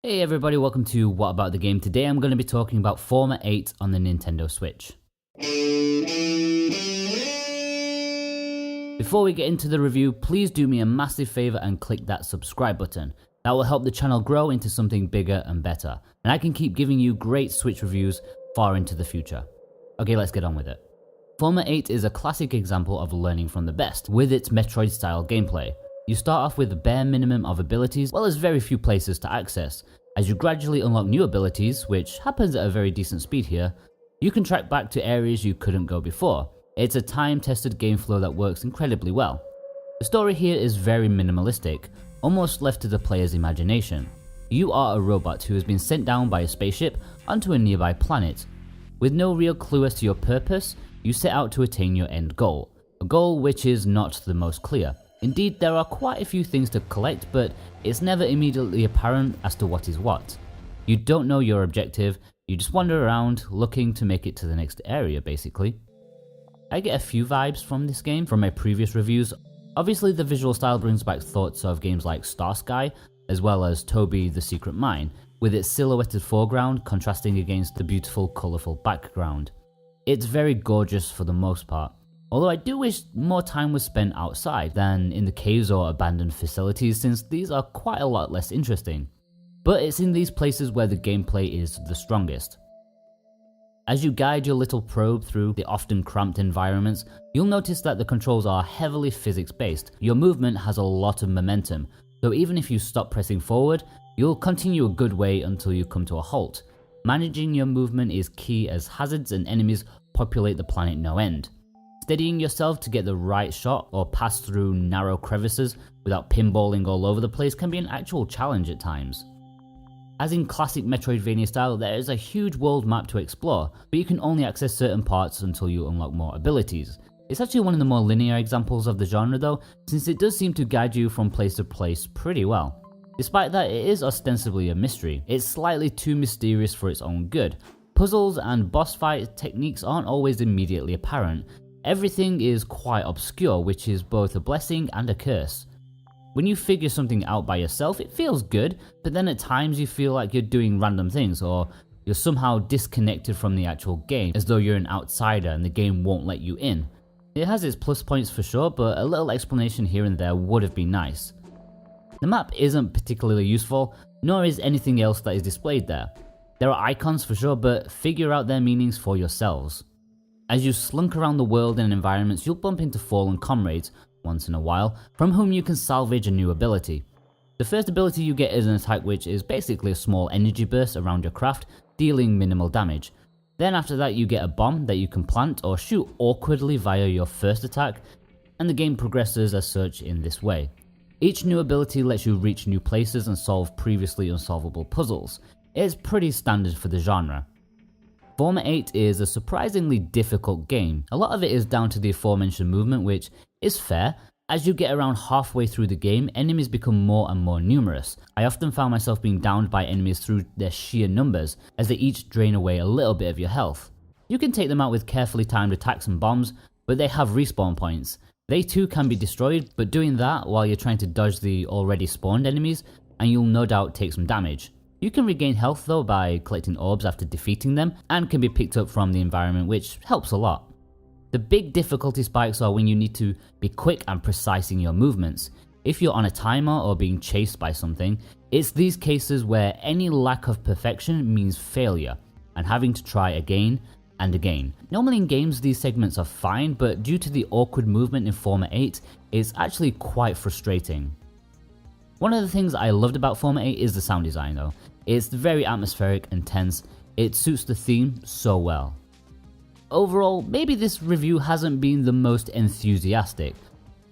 Hey everybody, welcome to What About the Game. Today I'm going to be talking about Forma.8 on the Nintendo Switch. Before we get into the review, please do me a massive favor and click that subscribe button. That will help the channel grow into something bigger and better, and I can keep giving you great Switch reviews far into the future. Okay, let's get on with it. Forma.8 is a classic example of learning from the best, with its Metroid style gameplay. You start off with a bare minimum of abilities, well, there's very few places to access. As you gradually unlock new abilities, which happens at a very decent speed here, you can track back to areas you couldn't go before. It's a time-tested game flow that works incredibly well. The story here is very minimalistic, almost left to the player's imagination. You are a robot who has been sent down by a spaceship onto a nearby planet. With no real clue as to your purpose, you set out to attain your end goal, a goal which is not the most clear. Indeed, there are quite a few things to collect, but it's never immediately apparent as to what is what. You don't know your objective, you just wander around looking to make it to the next area basically. I get a few vibes from this game from my previous reviews. Obviously the visual style brings back thoughts of games like Star Sky, as well as Toby the Secret Mine, with its silhouetted foreground contrasting against the beautiful colourful background. It's very gorgeous for the most part. Although I do wish more time was spent outside than in the caves or abandoned facilities, since these are quite a lot less interesting. But it's in these places where the gameplay is the strongest. As you guide your little probe through the often cramped environments, you'll notice that the controls are heavily physics based. Your movement has a lot of momentum, so even if you stop pressing forward, you'll continue a good way until you come to a halt. Managing your movement is key as hazards and enemies populate the planet no end. Steadying yourself to get the right shot or pass through narrow crevices without pinballing all over the place can be an actual challenge at times. As in classic Metroidvania style, there is a huge world map to explore, but you can only access certain parts until you unlock more abilities. It's actually one of the more linear examples of the genre though, since it does seem to guide you from place to place pretty well. Despite that, it is ostensibly a mystery. It's slightly too mysterious for its own good. Puzzles and boss fight techniques aren't always immediately apparent. Everything is quite obscure, which is both a blessing and a curse. When you figure something out by yourself, it feels good, but then at times you feel like you're doing random things, or you're somehow disconnected from the actual game, as though you're an outsider and the game won't let you in. It has its plus points for sure, but a little explanation here and there would have been nice. The map isn't particularly useful, nor is anything else that is displayed there. There are icons for sure, but figure out their meanings for yourselves. As you slunk around the world and environments, you'll bump into fallen comrades once in a while, from whom you can salvage a new ability. The first ability you get is an attack which is basically a small energy burst around your craft, dealing minimal damage. Then after that you get a bomb that you can plant or shoot awkwardly via your first attack, and the game progresses as such in this way. Each new ability lets you reach new places and solve previously unsolvable puzzles. It's pretty standard for the genre. Forma.8 is a surprisingly difficult game. A lot of it is down to the aforementioned movement, which is fair. As you get around halfway through the game, enemies become more and more numerous. I often found myself being downed by enemies through their sheer numbers, as they each drain away a little bit of your health. You can take them out with carefully timed attacks and bombs, but they have respawn points. They too can be destroyed, but doing that while you're trying to dodge the already spawned enemies, and you'll no doubt take some damage. You can regain health though by collecting orbs after defeating them, and can be picked up from the environment, which helps a lot. The big difficulty spikes are when you need to be quick and precise in your movements. If you're on a timer or being chased by something, it's these cases where any lack of perfection means failure, and having to try again and again. Normally in games these segments are fine, but due to the awkward movement in Forma.8, it's actually quite frustrating. One of the things I loved about Forma.8 is the sound design though. It's very atmospheric and tense, it suits the theme so well. Overall, maybe this review hasn't been the most enthusiastic,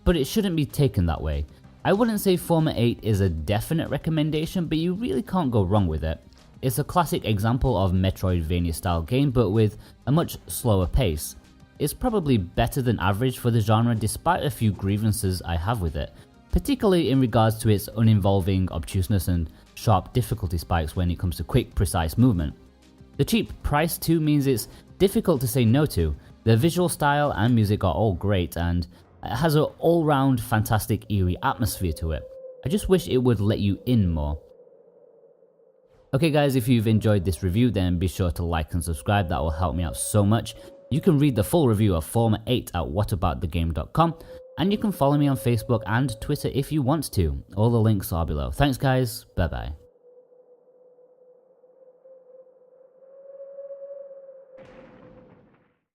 but it shouldn't be taken that way. I wouldn't say Forma.8 is a definite recommendation, but you really can't go wrong with it. It's a classic example of Metroidvania style game, but with a much slower pace. It's probably better than average for the genre despite a few grievances I have with it, particularly in regards to its uninvolving obtuseness and sharp difficulty spikes when it comes to quick, precise movement. The cheap price too means it's difficult to say no to. The visual style and music are all great, and it has an all-round fantastic eerie atmosphere to it. I just wish it would let you in more. Okay guys, if you've enjoyed this review, then be sure to like and subscribe. That will help me out so much. You can read the full review of Forma.8 at whataboutthegame.com, and you can follow me on Facebook and Twitter if you want to. All the links are below. Thanks guys, bye bye.